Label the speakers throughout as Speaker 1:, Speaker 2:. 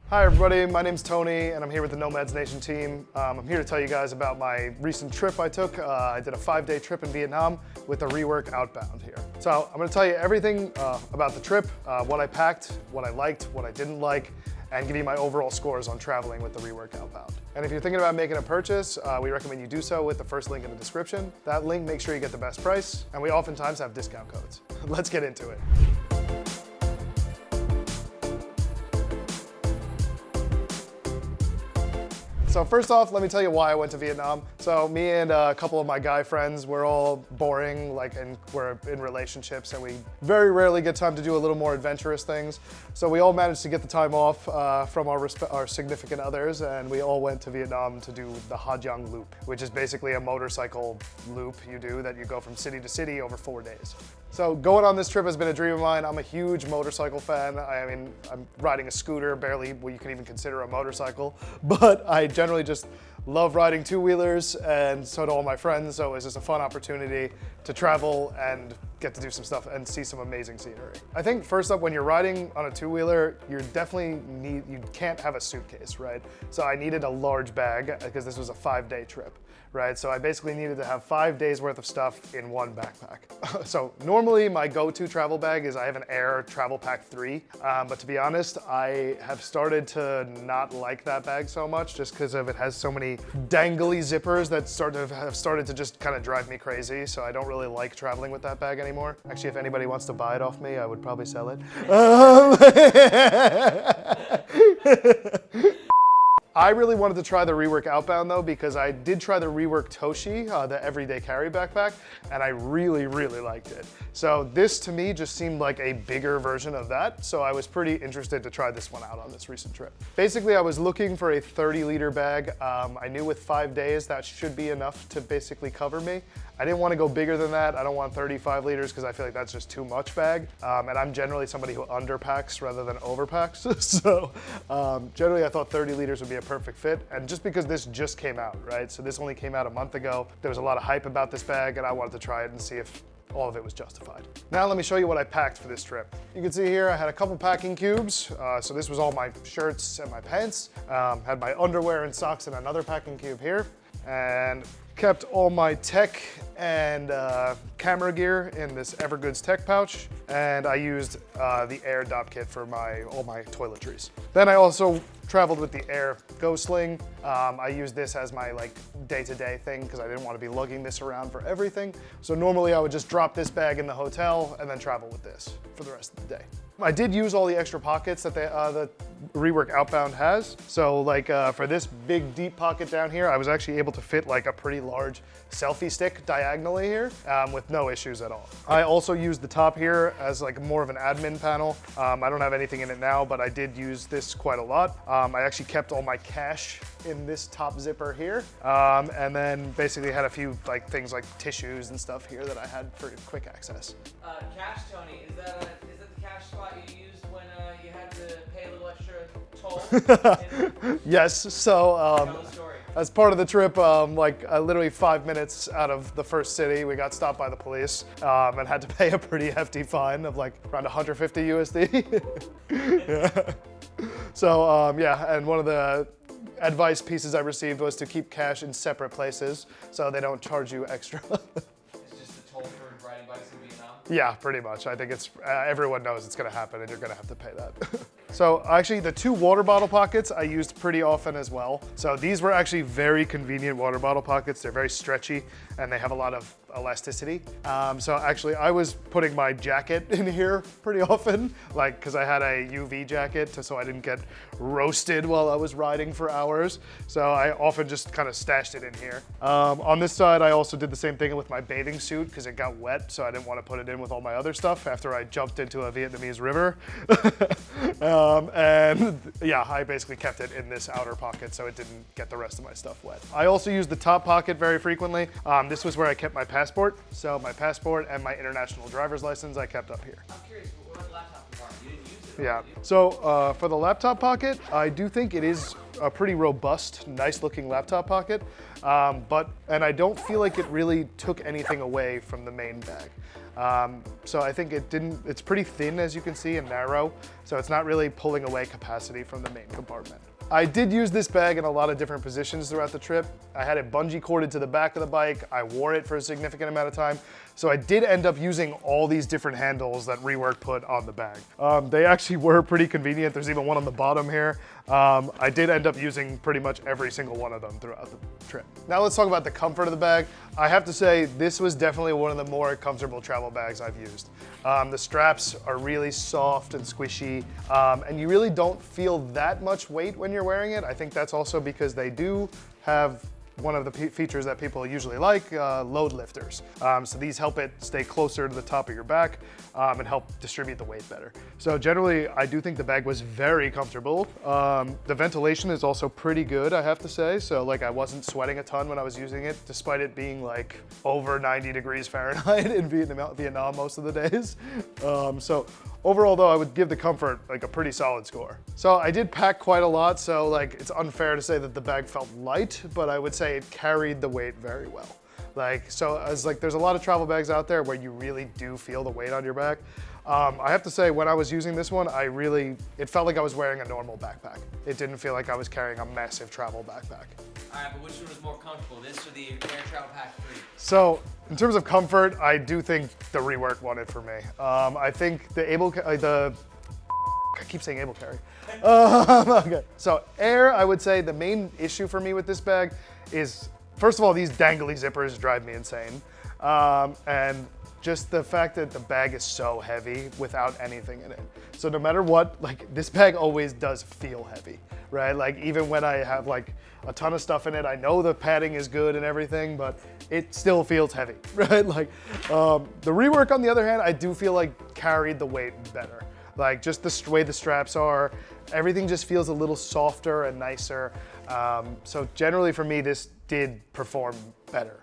Speaker 1: Hi everybody, my name's Tony and I'm here with the Nomads Nation team. I'm here to tell you guys about my recent trip I took. I did a 5-day trip in Vietnam with the Rework Outbound here. So I'm going to tell you everything about the trip, what I packed, what I liked, what I didn't like, and give you my overall scores on traveling with the Rework Outbound. And if you're thinking about making a purchase, we recommend you do so with the first link in the description. That link makes sure you get the best price, and we oftentimes have discount codes. Let's get into it. So first off, let me tell you why I went to Vietnam. So me and a couple of my guy friends, we're all boring, and we're in relationships, and we very rarely get time to do a little more adventurous things. So we all managed to get the time off from our significant others, and we all went to Vietnam to do the Ha Giang Loop, which is basically a motorcycle loop you do that you go from city to city over 4 days. So going on this trip has been a dream of mine. I'm a huge motorcycle fan. I mean, I'm riding a scooter, barely what you can even consider a motorcycle, but I generally just love riding two-wheelers, and so do all my friends, so it's just a fun opportunity to travel and get to do some stuff and see some amazing scenery. I think first up, when you're riding on a two-wheeler, you can't have a suitcase, right? So I needed a large bag because this was a 5-day trip, right? So I basically needed to have 5 days worth of stuff in one backpack. So normally my go-to travel bag is I have an Air Travel Pack 3, but to be honest, I have started to not like that bag so much just because it has so many dangly zippers that have started to just kind of drive me crazy. So I don't really like traveling with that bag anymore. Actually, if anybody wants to buy it off me, I would probably sell it. I really wanted to try the Rework Outbound though, because I did try the Rework Toshi, the everyday carry backpack, and I really, really liked it. So this to me just seemed like a bigger version of that, so I was pretty interested to try this one out on this recent trip. Basically, I was looking for a 30-liter bag. I knew with 5 days that should be enough to basically cover me. I didn't want to go bigger than that. I don't want 35 liters because I feel like that's just too much bag. And I'm generally somebody who underpacks rather than overpacks. So generally I thought 30 liters would be a perfect fit. And just because this just came out, right? So this only came out a month ago. There was a lot of hype about this bag and I wanted to try it and see if all of it was justified. Now let me show you what I packed for this trip. You can see here I had a couple packing cubes. So this was all my shirts and my pants. Had my underwear and socks in another packing cube here. And kept all my tech and camera gear in this Evergoods tech pouch, and I used the Air Dop kit for all my toiletries. Then I also traveled with the Air Go Sling. I used this as my day-to-day thing because I didn't want to be lugging this around for everything. So normally I would just drop this bag in the hotel and then travel with this for the rest of the day. I did use all the extra pockets that the Rework Outbound has. So for this big deep pocket down here, I was actually able to fit a pretty large selfie stick diagonally here with no issues at all. I also used the top here as more of an admin panel. I don't have anything in it now, but I did use this quite a lot. I actually kept all my cash in this top zipper here. And then basically had a few things like tissues and stuff here that I had for quick access.
Speaker 2: Cash, Tony, is that the cash spot you used when you had to pay a little extra toll?
Speaker 1: Yes, so as part of the trip, literally 5 minutes out of the first city, we got stopped by the police and had to pay a pretty hefty fine of around 150 USD. Yeah. So yeah, and one of the advice pieces I received was to keep cash in separate places so they don't charge you extra.
Speaker 2: It's just a toll for riding bikes in Vietnam?
Speaker 1: Yeah, pretty much. I think it's everyone knows it's going to happen and you're going to have to pay that. So actually the 2 water bottle pockets I used pretty often as well. So these were actually very convenient water bottle pockets. They're very stretchy and they have a lot of elasticity. So actually I was putting my jacket in here pretty often, because I had a UV jacket so I didn't get roasted while I was riding for hours. So I often just kind of stashed it in here. On this side, I also did the same thing with my bathing suit because it got wet, so I didn't want to put it in with all my other stuff after I jumped into a Vietnamese river. And yeah, I basically kept it in this outer pocket so it didn't get the rest of my stuff wet. I also used the top pocket very frequently. This was where I kept my passport. So my passport and my international driver's license I kept up here.
Speaker 2: I'm curious, what laptop compartment? You didn't use it?
Speaker 1: Yeah, so for the laptop pocket, I do think it is a pretty robust, nice looking laptop pocket, and I don't feel like it really took anything away from the main bag. So I think it's pretty thin, as you can see, and narrow, so it's not really pulling away capacity from the main compartment. I did use this bag in a lot of different positions throughout the trip. I had it bungee corded to the back of the bike. I wore it for a significant amount of time. So I did end up using all these different handles that Rework put on the bag. They actually were pretty convenient. There's even one on the bottom here. I did end up using pretty much every single one of them throughout the trip. Now let's talk about the comfort of the bag. I have to say, this was definitely one of the more comfortable travel bags I've used. The straps are really soft and squishy, and you really don't feel that much weight when you're wearing it. I think that's also because they do have one of the features that people usually like, load lifters. So these help it stay closer to the top of your back and help distribute the weight better. So generally, I do think the bag was very comfortable. The ventilation is also pretty good, I have to say. So like I wasn't sweating a ton when I was using it, despite it being like over 90 degrees Fahrenheit in Vietnam most of the days. So overall though, I would give the comfort like a pretty solid score. So I did pack quite a lot, so like it's unfair to say that the bag felt light, but I would say it carried the weight very well. There's a lot of travel bags out there where you really do feel the weight on your back. I have to say, when I was using this one, it felt like I was wearing a normal backpack. It didn't feel like I was carrying a massive travel backpack.
Speaker 2: All right, but which one was more comfortable, this or the Air Travel Pack 3?
Speaker 1: So, in terms of comfort, I do think the Rework won it for me. I think I keep saying able carry. Okay. So Air, I would say the main issue for me with this bag is, first of all, these dangly zippers drive me insane. And just the fact that the bag is so heavy without anything in it. So no matter what, like this bag always does feel heavy, right? Like even when I have like a ton of stuff in it, I know the padding is good and everything, but it still feels heavy, right? Like the Rework, on the other hand, I do feel like carried the weight better. Like just the way the straps are, everything just feels a little softer and nicer. So generally for me, this did perform better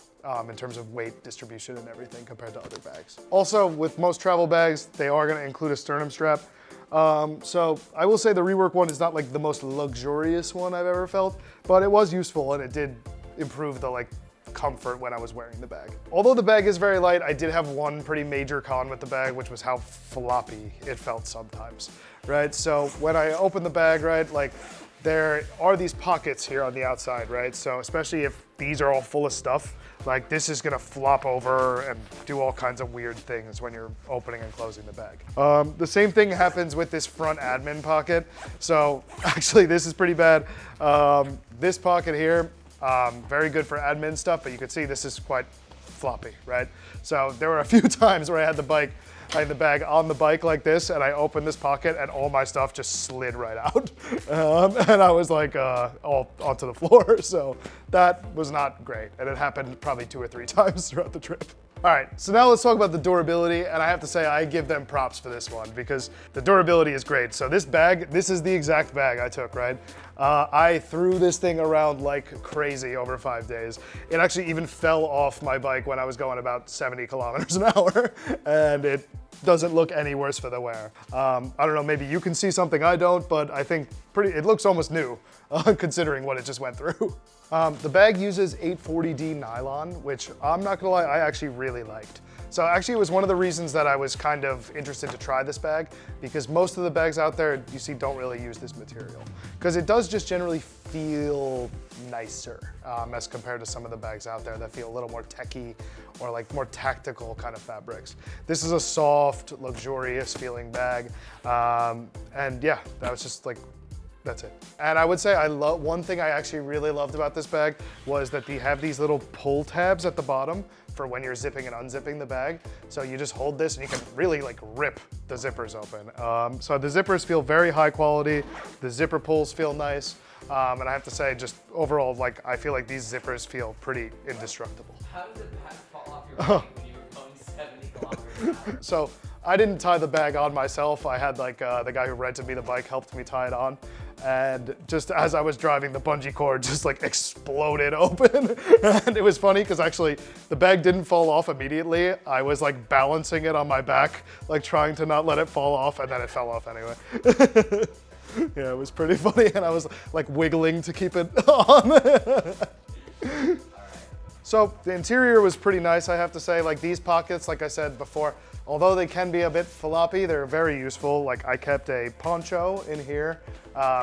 Speaker 1: in terms of weight distribution and everything compared to other bags. Also, with most travel bags, they are gonna include a sternum strap. So I will say the Rework one is not like the most luxurious one I've ever felt, but it was useful and it did improve the comfort when I was wearing the bag. Although the bag is very light, I did have one pretty major con with the bag, which was how floppy it felt sometimes, right? So when I opened the bag, right, like there are these pockets here on the outside, right? So especially if these are all full of stuff, like this is gonna flop over and do all kinds of weird things when you're opening and closing the bag. The same thing happens with this front admin pocket. So actually this is pretty bad. This pocket here, very good for admin stuff, but you can see this is quite floppy, right? So there were a few times where I had the bag on the bike like this, and I opened this pocket and all my stuff just slid right out. And I was like all onto the floor. So that was not great. And it happened probably 2 or 3 times throughout the trip. All right, so now let's talk about the durability, and I have to say I give them props for this one because the durability is great. So this bag, this is the exact bag I took, right? I threw this thing around like crazy over 5 days. It actually even fell off my bike when I was going about 70 kilometers an hour, and it doesn't look any worse for the wear. I don't know, maybe you can see something I don't, but I think it looks almost new considering what it just went through. The bag uses 840D nylon, which I'm not gonna lie, I actually really liked. So actually it was one of the reasons that I was kind of interested to try this bag, because most of the bags out there you see don't really use this material. Because it does just generally feel nicer as compared to some of the bags out there that feel a little more techy or like more tactical kind of fabrics. This is a soft, luxurious feeling bag. And yeah, that was just like, that's it. And I would say one thing I actually really loved about this bag was that they have these little pull tabs at the bottom for when you're zipping and unzipping the bag. So you just hold this and you can really like rip the zippers open. So the zippers feel very high quality. The zipper pulls feel nice. And I have to say, just overall, like I feel like these zippers feel pretty indestructible.
Speaker 2: How does it fall off your bike when you were going 70 kilometers an hour?
Speaker 1: So I didn't tie the bag on myself. I had like the guy who rented me the bike helped me tie it on. And just as I was driving, the bungee cord just like exploded open. And it was funny because actually the bag didn't fall off immediately. I was like balancing it on my back, like trying to not let it fall off, and then it fell off anyway. Yeah, it was pretty funny, and I was like wiggling to keep it on.
Speaker 2: All right.
Speaker 1: So the interior was pretty nice, I have to say. Like these pockets, like I said before, although they can be a bit floppy, they're very useful. Like I kept a poncho in here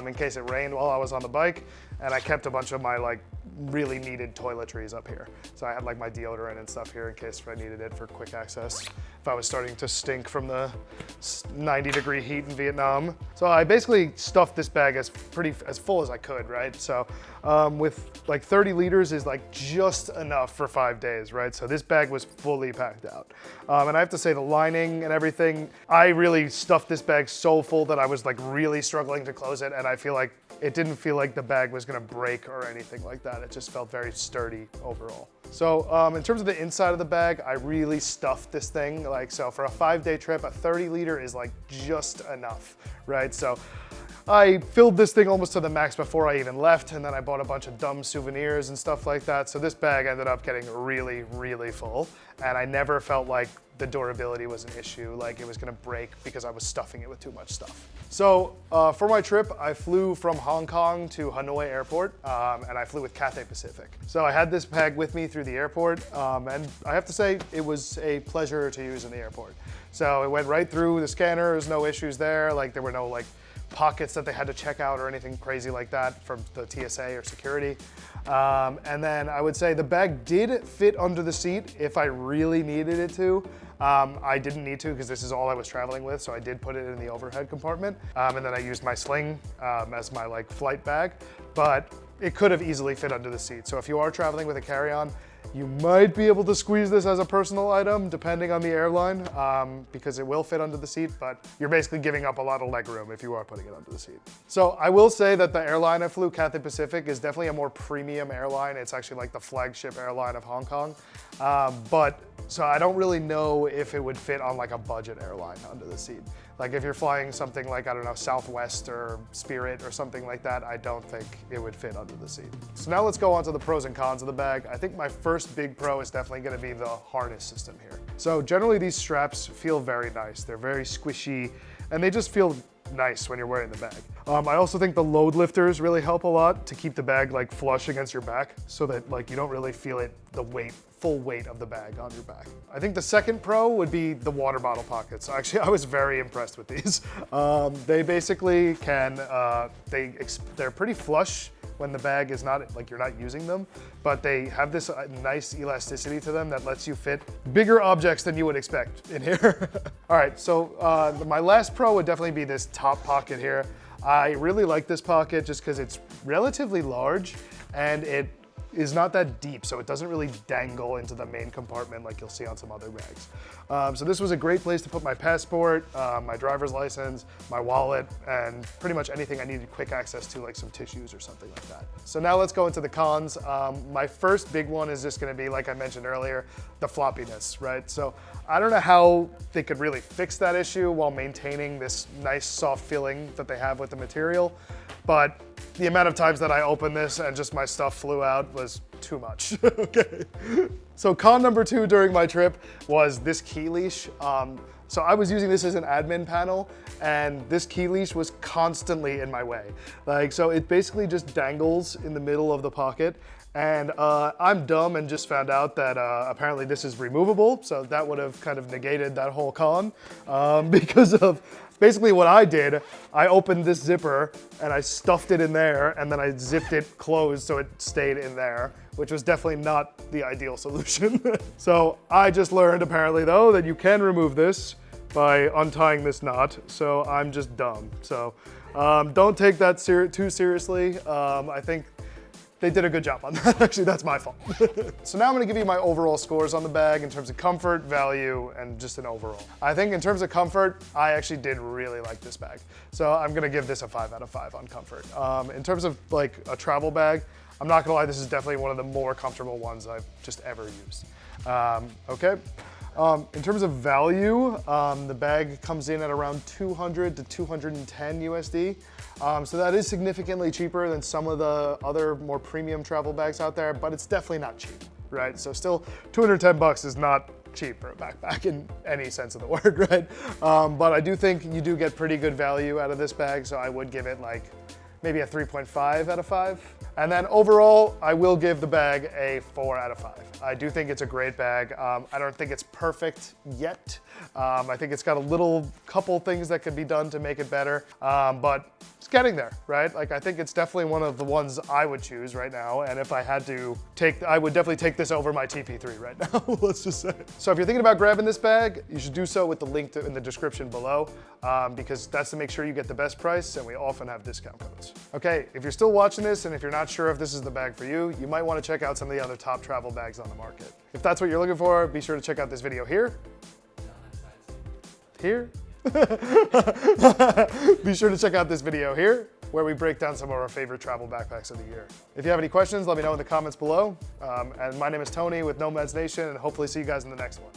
Speaker 1: in case it rained while I was on the bike, and I kept a bunch of my like really needed toiletries up here. So I had like my deodorant and stuff here in case I needed it for quick access if I was starting to stink from the 90-degree heat in Vietnam. So I basically stuffed this bag as full as I could, right? So with like 30 liters is like just enough for 5 days, right? So this bag was fully packed out. And I have to say the lining and everything, I really stuffed this bag so full that I was like really struggling to close it, and I feel like it didn't feel like the bag was gonna break or anything like that. It just felt very sturdy overall. So in terms of the inside of the bag, I really stuffed this thing. Like, so for a 5-day trip, a 30 liter is like just enough, right? So I filled this thing almost to the max before I even left, and then I bought a bunch of dumb souvenirs and stuff like that. So this bag ended up getting really, really full, and I never felt like the durability was an issue, like it was gonna break because I was stuffing it with too much stuff. So for my trip, I flew from Hong Kong to Hanoi Airport, and I flew with Cathay Pacific. So I had this bag with me through the airport, and I have to say it was a pleasure to use in the airport. So it went right through the scanner, there was no issues there, like there were no like pockets that they had to check out or anything crazy like that from the TSA or security. And then I would say the bag did fit under the seat if I really needed it to. I didn't need to because this is all I was traveling with, so I did put it in the overhead compartment. And then I used my sling as my like flight bag, but it could have easily fit under the seat. So if you are traveling with a carry-on, you might be able to squeeze this as a personal item depending on the airline because it will fit under the seat, but you're basically giving up a lot of leg room if you are putting it under the seat. So I will say that the airline I flew, Cathay Pacific, is definitely a more premium airline. It's actually like the flagship airline of Hong Kong. So I don't really know if it would fit on like a budget airline under the seat. Like if you're flying something like, I don't know, Southwest or Spirit or something like that, I don't think it would fit under the seat. So now let's go on to the pros and cons of the bag. I think my first big pro is definitely gonna be the harness system here. So generally these straps feel very nice. They're very squishy and they just feel nice when you're wearing the bag. I also think the load lifters really help a lot to keep the bag like flush against your back so that like you don't really feel it, the weight, full weight of the bag on your back. I think the second pro would be the water bottle pockets. Actually, I was very impressed with these. They basically can, they're pretty flush when the bag is not, like you're not using them, but they have this nice elasticity to them that lets you fit bigger objects than you would expect in here. All right, so my last pro would definitely be this top pocket here. I really like this pocket just because it's relatively large and it is not that deep, so it doesn't really dangle into the main compartment like you'll see on some other bags. So this was a great place to put my passport, my driver's license, my wallet, and pretty much anything I needed quick access to, like some tissues or something like that. So now let's go into the cons. My first big one is just gonna be, like I mentioned earlier, the floppiness, right? So I don't know how they could really fix that issue while maintaining this nice soft feeling that they have with the material, but the amount of times that I opened this and just my stuff flew out was too much, okay? So con number 2 during my trip was this key leash. So I was using this as an admin panel and this key leash was constantly in my way. Like, so it basically just dangles in the middle of the pocket. And I'm dumb and just found out that apparently this is removable. So that would have kind of negated that whole con because of basically what I did. I opened this zipper and I stuffed it in there and then I zipped it closed so it stayed in there, which was definitely not the ideal solution. So I just learned apparently though that you can remove this by untying this knot. So I'm just dumb. So don't take that too seriously. I think they did a good job on that. Actually, that's my fault. So now I'm gonna give you my overall scores on the bag in terms of comfort, value, and just an overall. I think in terms of comfort, I actually did really like this bag. So I'm gonna give this a 5 out of 5 on comfort. In terms of like a travel bag, I'm not gonna lie, this is definitely one of the more comfortable ones I've just ever used. Okay. In terms of value, the bag comes in at around 200 to 210 USD. So that is significantly cheaper than some of the other more premium travel bags out there, but it's definitely not cheap, right? So still 210 bucks is not cheap for a backpack in any sense of the word, right? But I do think you do get pretty good value out of this bag, so I would give it like maybe a 3.5 out of 5. And then overall, I will give the bag a 4 out of 5. I do think it's a great bag. I don't think it's perfect yet. I think it's got a couple things that could be done to make it better, but it's getting there, right? Like, I think it's definitely one of the ones I would choose right now. And if I had to I would definitely take this over my TP3 right now, let's just say. So if you're thinking about grabbing this bag, you should do so with the link in the description below, because that's to make sure you get the best price, and we often have discount codes. Okay, if you're still watching this and if you're not sure if this is the bag for you, you might want to check out some of the other top travel bags on the market. If that's what you're looking for, be sure to check out this video here. Here? Be sure to check out this video here, where we break down some of our favorite travel backpacks of the year. If you have any questions, let me know in the comments below. And my name is Tony with Nomads Nation, and hopefully see you guys in the next one.